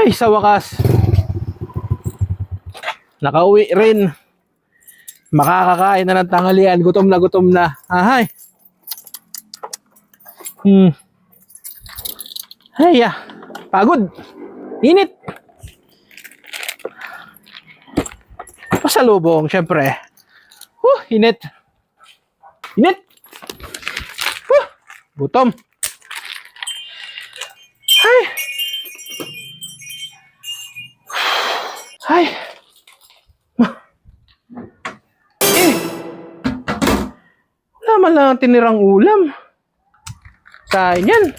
Ay, sa wakas. Nakauwi rin. Makakakain na ng tanghalian. Gutom na gutom na. Ahay. Ay, pagod. Init. Pasalubong, syempre. Init. Init. Gutom. Ay. Ay. Wala man lang ang tinirang ulam. Kain yan.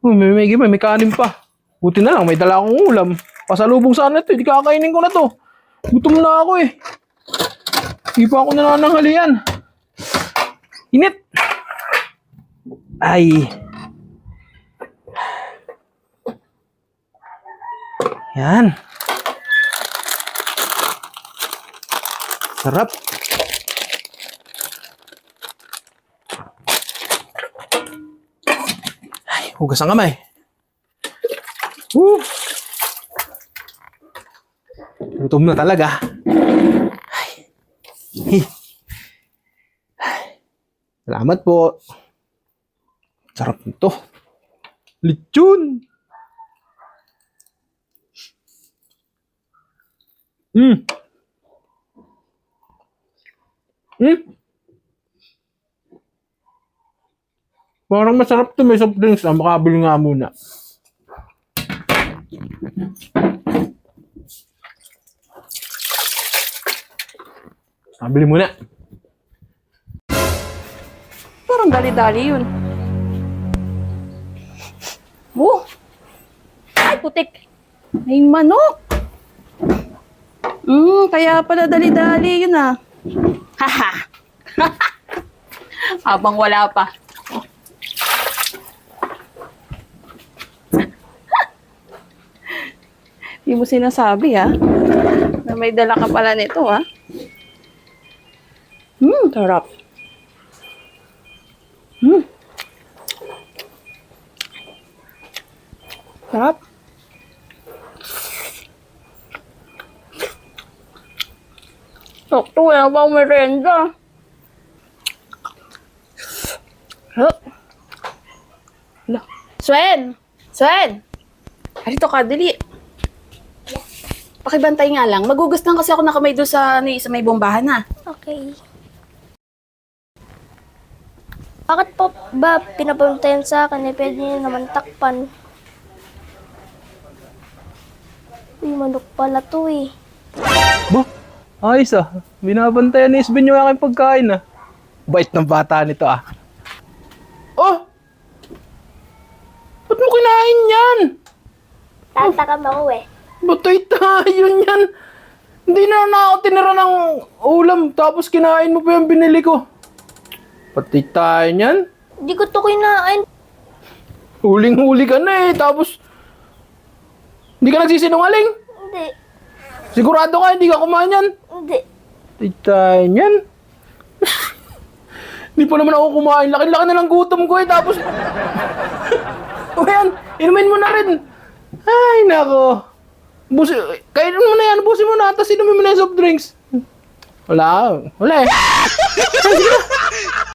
May kanin pa. Buti na lang, may dala akong ulam. Pasalubong sana ito, hindi kakainin ko na to. Gutom na ako eh. Hindi pa ako nanananghalian. Init. Ay. Yan. Sarap. Ay, hugas ang kamay. Gutom na talaga. Ay. Salamat po. Sarap nito. Lechon. Parang masarap to, may soft drinks. Makabili nga muna. Bili muna. Parang dali-dali yun. Ay, putik. May manok. Kaya pala dali-dali yun ah. Haha. Habang wala pa. Hindi mo sinasabi ha. Na may dala ka pala nito ha. Sarap. Sarap. Sakto, wala bang merenda? Swen! Swen! Halito ka, dali. Pakibantay nga lang. Magugas lang kasi ako na kamay doon sa may bombahan ha. Okay. Bakit po ba pinapuntayan sa akin? Eh, pwede niyo naman takpan. Uy, manok pala to eh. Ba? Ayos ah. Binabantayan ni Isbin yung aking pagkain ah. Bait ng bata nito ah. Oh! Ba't mo kinain yan? Tatakam ako eh. Batay tayo yan. Hindi na ako tinira ng ulam tapos kinain mo pa yung binili ko. Patay tayo yan. Hindi ko to kinain. Huling-huli ka na eh. Tapos, hindi ka nagsisinungaling. Hindi. Sigurado ka, hindi ka kumain yan. Hindi. Patay tayo yan. Hindi pa naman ako kumain. Laki-laki na lang gutom ko eh. Tapos, o yan, inumin mo na rin. Ay, nako. Kainin mo na yan. Busin mo na. Tapos inumin mo na yung soft drinks. Wala eh. Ay, sige na.